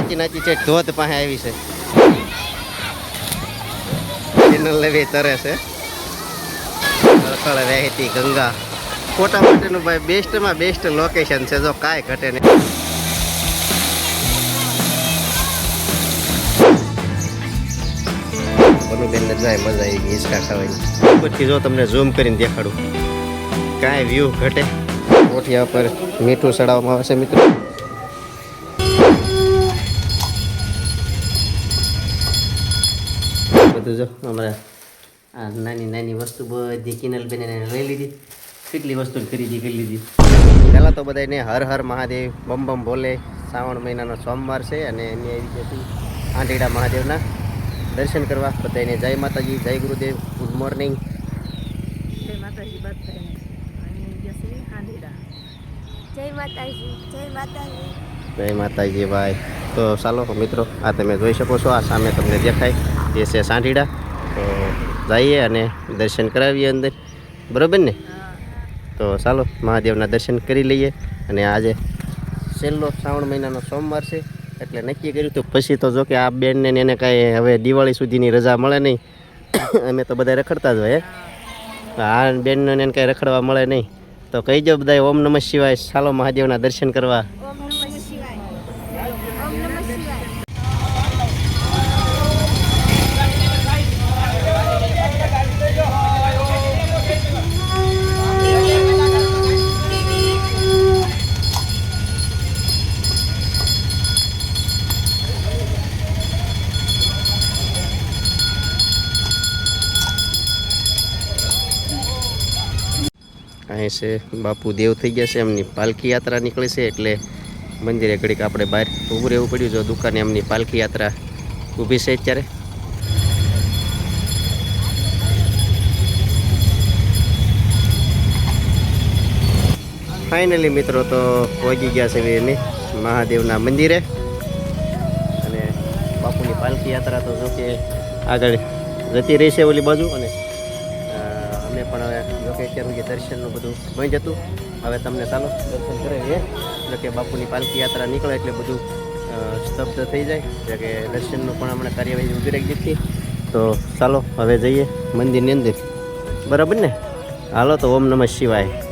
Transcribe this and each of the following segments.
નાચી નાચી છે ધોધ પાસે આવી છે કેનલ લેવી તરે છે અળખળ વહેતી ગંગા ફોટા માટેનું ભાઈ બેસ્ટમાં બેસ્ટ લોકેશન છે જો કાંઈ ઘટે નહીં બનુબેનને જાય મજા આવી ગઈ હિંચકા ખાવાની ઉપરથી જો તમને ઝૂમ કરીને દેખાડું કાંઈ વ્યૂ ઘટે કોઠિયા પર મીઠું ચડાવવામાં આવે છે મિત્રો બધું જો અમારે આ નાની નાની વસ્તુ બધી કિનલબેન લઈ લીધી કેટલી વસ્તુ ખરીદી કરી લીધી પહેલાં તો બધાને હર હર મહાદેવ બમ બમ બોલે શ્રાવણ મહિનાનો સોમવાર છે અને એની આવી જતી આંધેડા મહાદેવના દર્શન કરવા બધાને જય માતાજી જય ગુરુદેવ ગુડ મોર્નિંગ જય માતાજી બધાને જય માતાજી જય માતાજી જય માતાજી ભાઈ તો ચાલો મિત્રો આ તમે જોઈ શકો છો આ સામે તમને દેખાય એ છે સાંઢીડા તો જઈએ અને દર્શન કરાવીએ અંદર બરાબર ને તો ચાલો મહાદેવના દર્શન કરી લઈએ અને આજે છેલ્લો શ્રાવણ મહિનાનો સોમવાર છે એટલે નક્કી કર્યું તો પછી તો જો કે આ બેનને એને કાંઈ હવે દિવાળી સુધીની રજા મળે નહીં અમે તો બધા રખડતા જ હોય આ બેનને એને કાંઈ રખડવા મળે નહીં તો કહી દો બધા ઓમ નમઃ શિવાય ચાલો મહાદેવના દર્શન કરવા ઓમ નમઃ શિવાય ઓમ નમઃ શિવાય અહીં છે બાપુ દેવ થઈ ગયા છે એમની પાલખી યાત્રા નીકળી છે એટલે મંદિરે ઘડીક આપણે બહાર ઊભું રહેવું પડ્યું જો દુકાને એમની પાલખી યાત્રા ઊભી છે અત્યારે ફાઇનલી મિત્રો તો પહોંચી ગયા છે એની મહાદેવના મંદિરે અને બાપુની પાલખી યાત્રા તો જો કે આગળ જતી રહી છે ઓલી બાજુ અને અમે પણ હવે જોકે અત્યાર સુધી દર્શનનું બધું બંધ હતું હવે તમને ચાલો દર્શન કરાવીએ એટલે કે બાપુની પાલખી યાત્રા નીકળે એટલે બધું સ્તબ્ધ થઈ જાય એટલે કે દર્શનનું પણ હમણાં કાર્યવાહી ઊભી રાખી દીધી તો ચાલો હવે જઈએ મંદિરની અંદર બરાબર ને હાલો તો ઓમ નમઃ શિવાય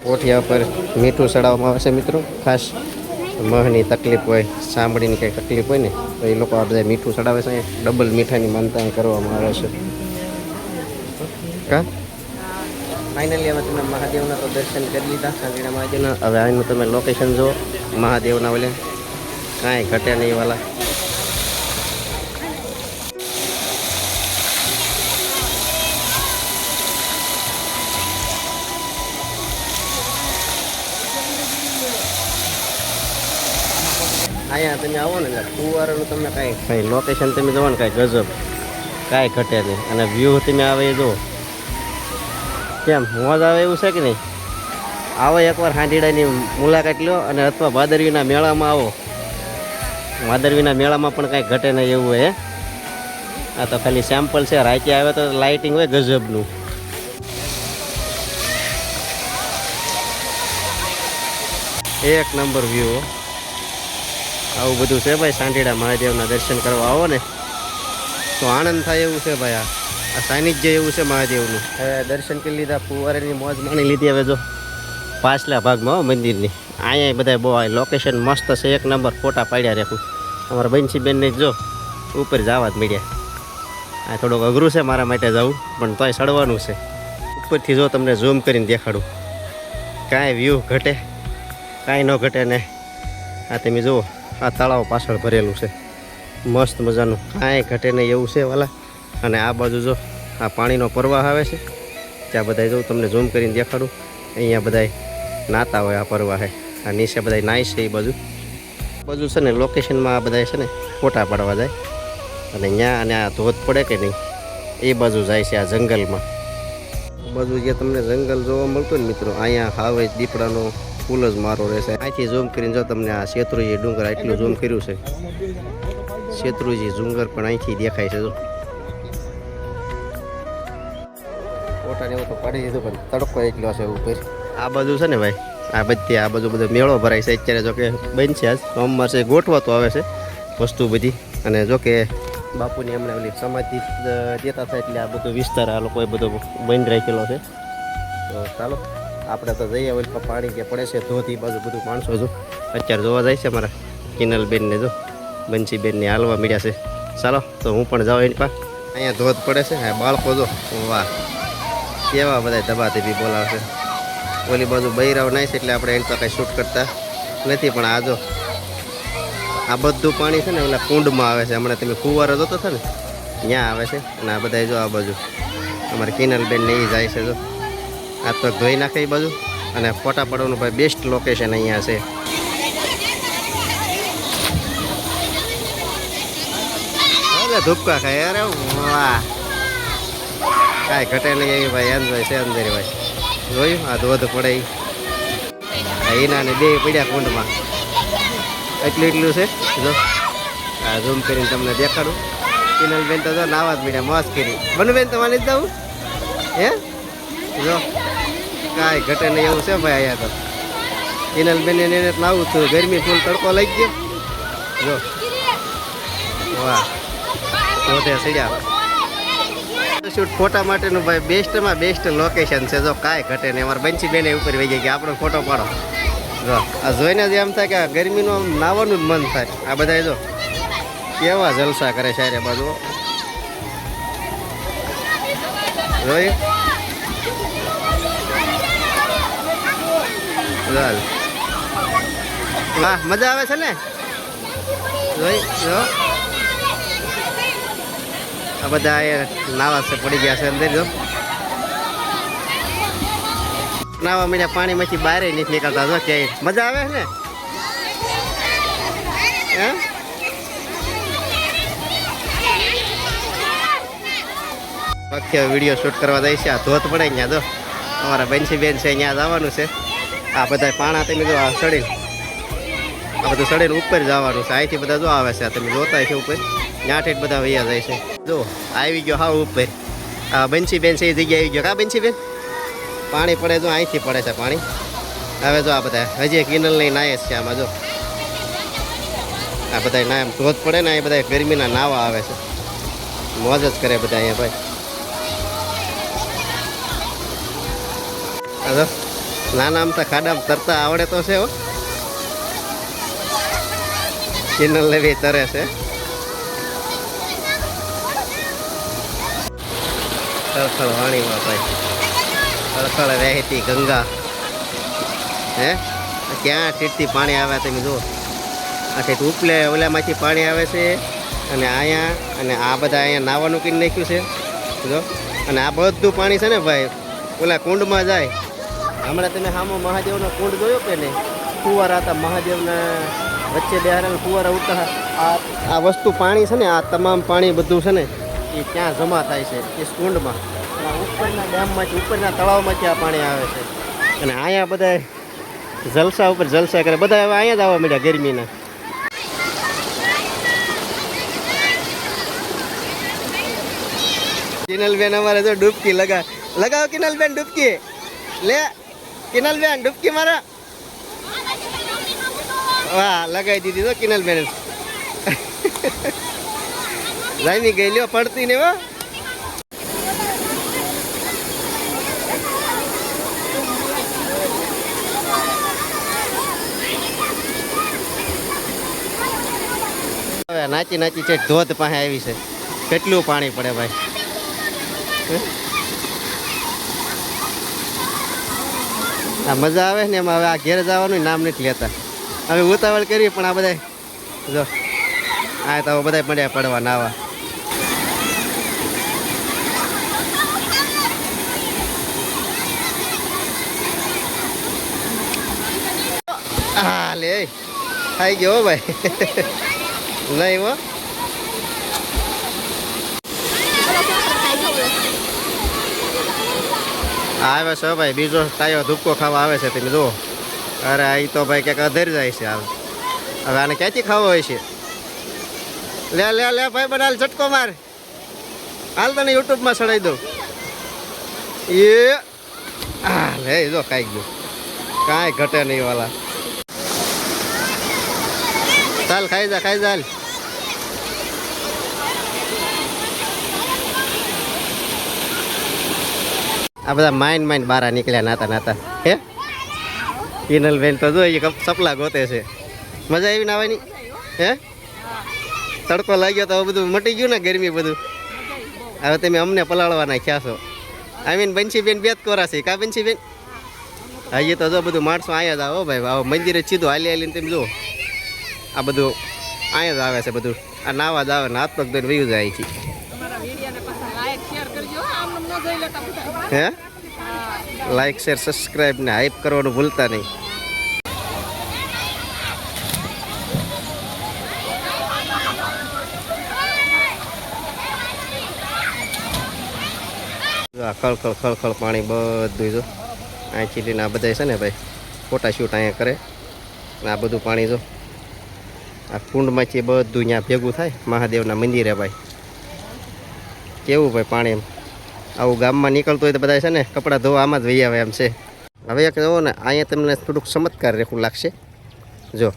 કોઠિયા પર મીઠું ચડાવવામાં આવે છે મિત્રો ખાસ મહની તકલીફ હોય સાંભળીની કંઈ તકલીફ હોય ને તો એ લોકો આ બધા મીઠું ચડાવે છે ડબલ મીઠાની માનતા કરવામાં આવે છે કા ફાઇનલી હવે તમે મહાદેવના તો દર્શન કરી લીધા સાંજના મહાદેવના હવે આનું તમે લોકેશન જો મહાદેવના ઓલે કાંઈ ઘટે નહીં વાલા અહીંયા તમે આવો ને એટલે ફુવારાનું તમને કાંઈ લોકેશન તમે જોવો ને કાંઈ ગજબ કાંઈ ઘટે નહીં અને વ્યૂ તમે આવે એ જુઓ કેમ મોજ આવે એવું છે કે નહીં આવો એકવાર હાંડીડાની મુલાકાત લો અને અથવા ભાદરવીના મેળામાં આવો ભાદરવીના મેળામાં પણ કાંઈ ઘટે નહીં એવું હોય આ તો ખાલી સેમ્પલ છે રાતે આવે તો લાઇટિંગ હોય ગજબનું એક નંબર વ્યૂ આવું બધું છે ભાઈ. સાંઢીડા મહાદેવના દર્શન કરવા આવો ને તો આનંદ થાય એવું છે ભાઈ. આ સાનિધ્ય એવું છે મહાદેવનું. હવે દર્શન કરી લીધા, ફુવારાની મોજ માણી લીધી. હવે જો પાછલા ભાગમાં મંદિરની અહીંયા બધા બહુ લોકેશન મસ્ત છે, એક નંબર. ફોટા પાડ્યા રાખું. અમારા બંસીબેનને જો ઉપર જવા જ મળ્યા. આ થોડુંક અઘરું છે મારા માટે જવું, પણ તોય ચડવાનું છે. ઉપરથી જો તમને ઝૂમ કરીને દેખાડું, કાંઈ વ્યૂ ઘટે, કાંઈ ન ઘટે ને. આ તમે જુઓ, આ તળાવ પાછળ ભરેલું છે મસ્ત મજાનું, કાંઈ ઘટે નહીં એવું છે વાલા. અને આ બાજુ જો આ પાણીનો પ્રવાહ આવે છે, ત્યાં બધા જો તમને ઝૂમ કરીને દેખાડું. અહીંયા બધા નાતા હોય આ પ્રવાહે. આ નીચે બધા નાય છે એ બાજુ છે ને લોકેશનમાં. આ બધા છે ને ફોટા પાડવા જાય. અને ત્યાં અને આ ધોધ પડે કે નહીં એ બાજુ જાય છે, આ જંગલમાં. બાજુ જે તમને જંગલ જોવા મળતું ને મિત્રો, અહીંયા હાવે દીપડાનો ફૂલ જ મારો રહેશે. અહીંથી ઝૂમ કરીને જો તમને આ શેત્રુજી ડુંગર આટલું ઝૂમ કર્યું છે. શેત્રુજી ડુંગર પણ અહીંથી દેખાય છે. જો ફોટાને એવું તો પાડી દીધું, પણ તડકો એટલો છે ઉપર. આ બાજુ છે ને ભાઈ, આ બધી આ બાજુ બધો મેળો ભરાય છે અત્યારે. જો કે બનશે આજ સોમવાર છે, ગોઠવા તો આવે છે વસ્તુ બધી. અને જો કે બાપુની હમણાં ઓલી સમાધિ દેતા થાય એટલે આ બધો વિસ્તાર આ લોકોએ બધો બંધ રાખેલો છે. તો ચાલો આપણે તો જઈએ. ઓલી પાણી જે પડે છે ધોધ, એ બાજુ બધું માણસો જો અત્યારે જોવા જાય છે. મારા કિનલબેનને જો બંસીબેનને હાલવા મળ્યા છે. ચાલો તો હું પણ જાઉં એની પાસે. અહીંયા ધોધ પડે છે. હા બાળકો જો, વાહ કેવા બધા ધબાધબી બોલાવે છે. ઓલી બાજુ બૈરાવ નાય છે એટલે આપણે એની પાસે કાંઈ શૂટ કરતા નથી. પણ આ જો આ બધું પાણી છે ને ઓલા કુંડમાં આવે છે. હમણાં તમે ફુવારો જોતો હતો ને ત્યાં આવે છે. અને આ બધા જો આ બાજુ અમારે કિનલબેનને એ જાય છે. જો આ તો ધોઈ નાખે એ બાજુ. અને ફોટા પાડવાનું ભાઈ બેસ્ટ લોકેશન અહીંયા છે. અરે ધુપકા ખાય, અરે વાહ કાંઈ ઘટે નહીં એવી ભાઈ. એન્જોય છે અંદર ભાઈ. જોયું આ ધોધ પડે એના ને બે પડ્યા કુંડમાં. એટલું છે. જો આ ઝૂમ કરીને તમને દેખાડું. કિનલબેન તો જો નાવા જ મળ્યા, મોજ કરી. બનુબેન તમારે જ જવું હે? જો કાંઈ ઘટે નહીં એવું છે ભાઈ અહીંયા તો. કિનલબેન એને નાવું હતું, ગરમી ફૂલ તડકો લઈ ગયો. જો વાહ ધોધે સડ્યા. શૂટ ફોટા માટેનું ભાઈ બેસ્ટમાં બેસ્ટ લોકેશન છે. જો કાંઈ ઘટે નહીં. અમારા બંસીબેને ઉપર વહી જાય કે આપણો ફોટો પાડો. જો આ જોઈને જ એમ થાય કે આ ગરમીનું આમ નાવાનું જ મન થાય. આ બધા જો કેવા જલસા કરે છે રે બાજુ. જોયું ચાલ વાહ મજા આવે છે ને. જોઈ જો આ બધા નાવા છે, પડી ગયા છે અંદર. જો નાવા મળ્યા, પાણીમાંથી બહાર નથી નીકળતા. જો ક્યાંય મજા આવે છે ને. હે પક્ષી વિડીયો શૂટ કરવા જાય છે. આ ધોધ પડે ત્યાં જો અમારા બંસીબેન છે, ત્યાં જવાનું છે. આ બધા પાણા તમે જો આ સડીને આ બધું સડીને ઉપર જવાનું છે. અહીંથી બધા જો આવે છે, આ તમે જોતા છે ઉપર. ત્યાંથી જ બધા વૈયા જાય છે. જો આવી ગયો હા ઉપર. આ બંસીબેન છે એ જગ્યાએ આવી ગયો. કા બંસીબેન પાણી પડે જો અહીંથી પડે છે પાણી. હવે જો આ બધા હજી કિનલ નહીં નાય જ છે આમાં. જો આ બધા ના એમ ધોધ પડે ને, એ બધા ગરમીના નાવા આવે છે. મોજ જ કરે બધા અહીંયા ભાઈ. નાના આમ તો ખાડામાં તરતા આવડે તો છે હો. કિનલ લેવી તરે છે. ખળખળ વાણીમાં ભાઈ, ખળખળ વહેતી ગંગા. હે ક્યાં ઠીકથી પાણી આવે તમે જુઓ. આ ઠીક ઉપલે ઓલામાંથી પાણી આવે છે. અને અહીંયા અને આ બધા અહીંયા નાવાનું કીને નાખ્યું છે. જો અને આ બધું પાણી છે ને ભાઈ ઓલા કુંડમાં જાય. હમણાં તમે સામો મહાદેવનો કુંડ જોયો કે નહીં? ફુવારા હતા મહાદેવના વચ્ચે બેહારેલા ફુવારા ઉઠતા. આ વસ્તુ પાણી છે ને, આ તમામ પાણી બધું છે ને એ ત્યાં જમા થાય છે એ કુંડમાં. ઉપરના ડેમમાંથી, ઉપરના તળાવમાંથી આ પાણી આવે છે. અને અહીંયા બધા જલસા ઉપર જલસા કરે. બધા હવે અહીંયા જ આવવા મળ્યા ગરમીના. કિનલબેન અમારે જો ડૂબકી લગાવો. કિનલબેન ડૂબકી લે. કિનલબેન ડૂબકી મારા. વાહ લગાવી દીધી તો કિનલ બેન જામી ગઈ લ્યો પડતી ને વા હવે નાચી નાચી છે ધોધ પાસે આવી છે કેટલું પાણી પડે ભાઈ આ મજા આવે ને એમાં હવે આ ઘેર જવાનું નામ નથી લેતા હવે ઉતાવળ કરી પણ આ બધા જો આ તો બધા પડ્યા પડવા નાવા હા લે ખાઈ ગયો હો ભાઈ નહીં હો આવે છે ભાઈ બીજો તાયો ધૂપકો ખાવા આવે છે તમે જુઓ અરે આ તો ભાઈ ક્યાંક અધર જાય છે હાલ હવે આને ક્યાંથી ખાવો હોય છે લે લે લે ભાઈ બનાલ ઝટકો માર હાલ તને યુટ્યુબમાં ચડાવી દઉં એ હા લે જો ખાઈ ગયો કાંઈ ઘટે નહીં વાલા ચાલ ખાઈ જા હાલ આ બધા માઇન બારા નીકળ્યા નાતા નાતા હે કિનલ બેન તો જો એ સપલા ગોતે છે મજા આવી નાવાની હે તડકો લાગ્યો તો હવે બધું મટી ગયું ને ગરમી બધું હવે તમે અમને પલાળવાના ખ્યા છો આવીને બંશીબેન બેત કોરાશે કા બંશીબેન હજી તો જો બધું માણસો અહીંયા જ આવો ભાઈ આવો મંદિરે સીધું હાલી હાલીને તમે જુઓ આ બધું અહીંયા જ આવે છે બધું આ નાવા જ આવે ને હાથ પગ દઈને વયું જાય અહીંથી હે લાઈક શેર સબસ્ક્રાઈબ ને હાઈપ કરવાનું ભૂલતા નહીં ખળખળ પાણી બધું જો અહીંથી લઈને આ બધા છે ને ભાઈ ફોટા શૂટ અહીંયા કરે આ બધું પાણી જો આ કુંડમાંથી બધું ત્યાં ભેગું થાય મહાદેવના મંદિરે ભાઈ કેવું ભાઈ પાણી એમ આવું ગામમાં નીકળતું હોય તો બધા છે ને કપડાં ધોવા આમાં જ વહી આવે એમ છે હવે એક જુઓ ને અહીંયા તમને થોડુંક ચમત્કાર રેખું લાગશે જો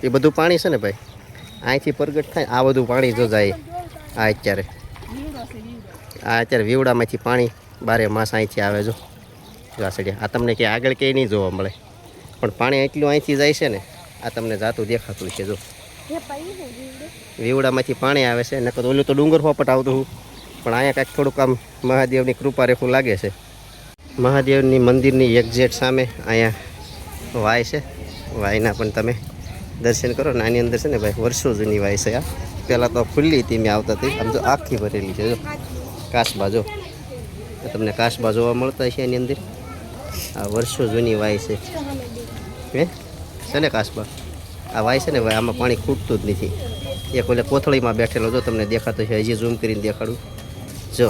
એ બધું પાણી છે ને ભાઈ અહીંથી પ્રગટ થાય આ બધું પાણી જો જાય આ અત્યારે વીવડામાંથી પાણી બારે માસ અહીંથી આવે જો આ સડ્યા આ તમને કે આગળ ક્યાંય નહીં જોવા મળે પણ પાણી એટલું અહીંથી જાય છે ને આ તમને જાતું દેખાતું છે જો વીવડામાંથી પાણી આવે છે નકર ઓલું તો ડુંગર પોપટ આવતું પણ અહીંયા કાંઈક થોડુંક આમ મહાદેવની કૃપા રેખું લાગે છે મહાદેવની મંદિરની એક્ઝેક્ટ સામે અહીંયા વાય છે વાયના પણ તમે દર્શન કરો ને આની અંદર છે ને ભાઈ વર્ષો જૂની વાય છે આ પહેલાં તો ખુલ્લી હતી મેં આવતા હતી આમ જો આખી ભરેલી છે જો કાસબા જો તમને કાસબા જોવા મળતા છે એની અંદર આ વર્ષો જૂની વાય છે હે છે ને કાસબા આ વાય છે ને ભાઈ આમાં પાણી ખૂટતું જ નથી એક ઓલે કોથળીમાં બેઠેલો જો તમને દેખાતો છે હજી ઝૂમ કરીને દેખાડું જો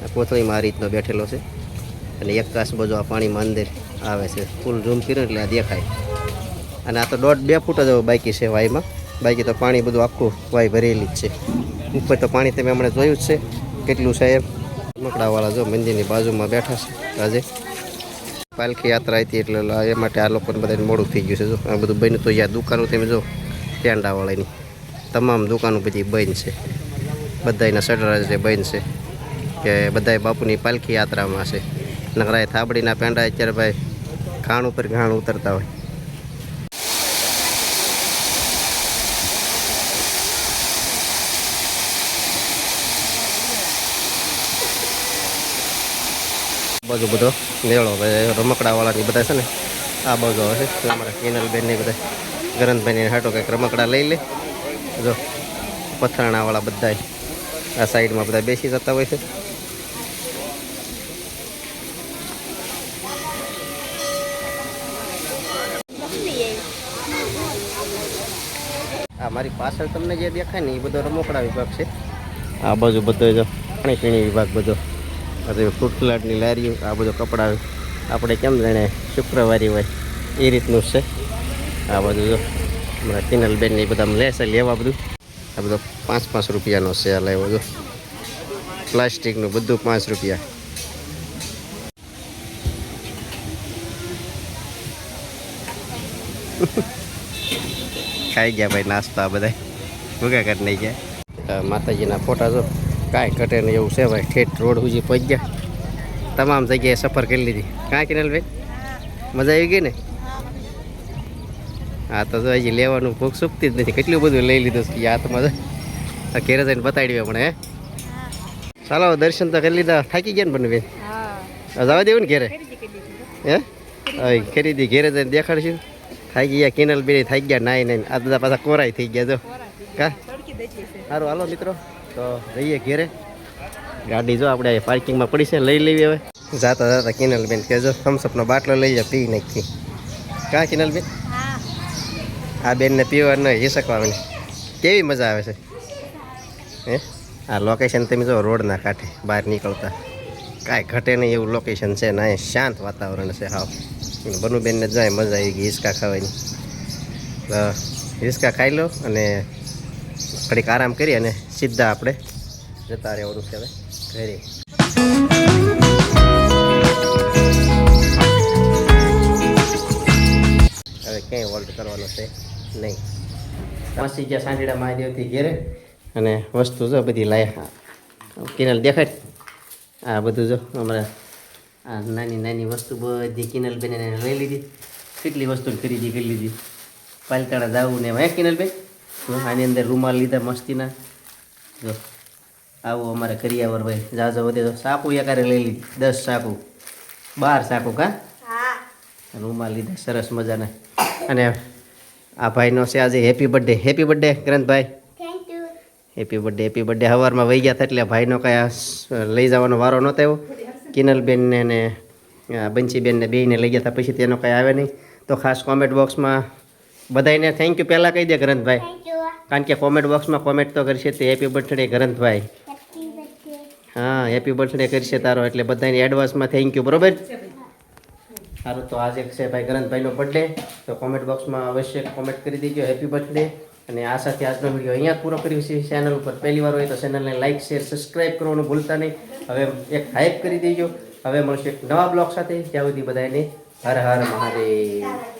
આ કોથળીમાં આ રીતનો બેઠેલો છે અને એક કાસબો જો આ પાણીમાં અંદર આવે છે ફૂલ ઝૂમ કર્યું એટલે આ દેખાય અને આ તો 1.5-2 ફૂટ જ બાકી છે વાયમાં બાકી તો પાણી બધું આખું વાય ભરેલી જ છે ઉપર તો પાણી તમે હમણાં જોયું જ છે કેટલું છે એમ મકડાવાળા જો મંદિરની બાજુમાં બેઠા છે આજે પાલખી યાત્રા હતી એટલે એ માટે આ લોકોને બધાને મોડું થઈ ગયું છે જો આ બધું બન્યું તો યા દુકાનો તમે જો ટેંડાવાળાની તમામ દુકાનો બધી બંધ છે બધાના શટર જે બંધ છે કે બધાય બાપુની પાલખી યાત્રામાં છે નકરાય થાબડીના પેંડા અત્યારે ભાઈ ઘાણ ઉપર ઘાણ ઉતરતા હોય બાજુ બધો મેળો ભાઈ રમકડાવાળાની બધા છે ને આ બાજુ આવે છે અમારા કિનલબેન ને બધા ગરંતભાઈને હાટો કંઈક રમકડા લઈ લે જો પથરાણાવાળા બધા આ સાઈડમાં બધા બેસી જતા હોય છે આ મારી પાછળ તમને જે દેખાય ને એ બધો રમકડા વિભાગ છે આ બાજુ બધો જો પાણી પીણી વિભાગ બધો ફ્રૂટ સલાડની લારીઓ આ બધો કપડાં આપણે કેમ જાણે શુક્રવારી હોય એ રીતનું જ છે આ બધું જો હમણાં કિનલબેન ને બધા લેશે લેવા બધું આ બધો 5-5 રૂપિયાનો સેલ આવ્યો જો પ્લાસ્ટિકનું બધું 5 રૂપિયા ખાઈ ગયા ભાઈ નાસ્તો આ બધા ભૂગા કરી નહીં ગયા માતાજીના ફોટા જો કાંઈ ઘટે નહીં એવું છે ભાઈ ઠેઠ રોડ સુધી પહોંચી ગયા તમામ જગ્યાએ સફર કરી લીધી કાં કિનલ ભાઈ મજા આવી ગઈ ને હા તો જો હજી લેવાનું ભૂખ સુપતી જ નથી કેટલું બધું લઈ લીધું છે આ તો મજા ઘેરે જઈને બતાડી પણ હે ચાલો દર્શન તો કરી લીધા થાકી ગયા ને પણ બેન જવા દેવું ને ઘેરે હે હવે ખરીદી ઘેરે જઈને દેખાડશું થાકી ગયા કિનલ બે થાકી ગયા નાઈ નાઈ આ બધા પાછા કોરાઈ થઈ ગયા જો કા સારું હાલો મિત્રો તો જઈએ ઘેરે ગાડી જો આપણે પાર્કિંગમાં પડી છે લઈ લેવી હવે જાતા જાતા કિનલ બેન કહેજો થમ્સઅપનો બાટલો લઈ જાય પી નાખી કા કિનલ બેન આ બેનને પીવા ન હિસકવાની કેવી મજા આવે છે હે આ લોકેશન તમે જો રોડના કાંઠે બહાર નીકળતા કાંઈ ઘટે નહીં એવું લોકેશન છે ને અહીં શાંત વાતાવરણ છે હાવ બનુબેનને જાય મજા આવી ગઈ હિસકા ખાવાની તો હિસકા ખાઈ લો અને ઘડીક આરામ કરી અને સીધા આપણે જતા રહેવાનું છે હવે ઘરે હવે ક્યાંય હોલ્ડ કરવાનો છે નહીં પહોંચી ગયા સાંજડા મહાદેવથી ઘેરે અને વસ્તુ જો બધી લાયા કિનલ દેખાડ આ બધું જો અમારા આ નાની નાની વસ્તુ બધી કિનલબેન એને લઈ લીધી કેટલી વસ્તુ ખરીદી કરી લીધી પાલતાણા જવું ને હે કિનલબેન આની અંદર રૂમાલ લીધા મસ્તીના જો આવું અમારે કરિયાવર ભાઈ જાજો વધે તો સાપુ એકારે લઈ લીધી 10 સાપુ 12 સાપુ કા રૂમાલ લીધા સરસ મજાના અને આ ભાઈનો છે આજે હેપી બર્થડે ગ્રંથભાઈ હેપી બર્થડે સવારમાં વહી ગયા હતા એટલે ભાઈનો કાંઈ લઈ જવાનો વારો નહોતો આવ્યો કિનલબેનને ને બંસીબેનને બેયને લઈ ગયા હતા પછી તેનો કાંઈ આવે નહીં તો ખાસ કોમેન્ટ બોક્સમાં બધાને થેન્ક યુ પહેલાં કહી દે ગ્રંથભાઈ કારણ કે કોમેન્ટ બોક્સમાં કોમેન્ટ તો કરશે તે હેપી બર્થડે ગ્રંથભાઈ હા હેપી બર્થડે કરશે તારો એટલે બધાને એડવાન્સમાં થેન્ક યુ બરોબર સારું તો આજે છે ભાઈ ગ્રંથભાઈનો બર્થડે તો કોમેન્ટ બોક્સમાં અવશ્ય કોમેન્ટ કરી દેજો હેપી બર્થડે અને આ સાથે આજનો વિડીયો અહીંયા પૂરો કર્યો છે ચેનલ ઉપર પહેલી વાર હોય તો ચેનલને લાઇક શેર સબસ્ક્રાઈબ કરવાનું ભૂલતા નહીં હવે એક હાઇપ કરી દેજો હવે મળશે એક નવા બ્લોગ સાથે ત્યાં સુધી બધાને હર હર મહાદેવ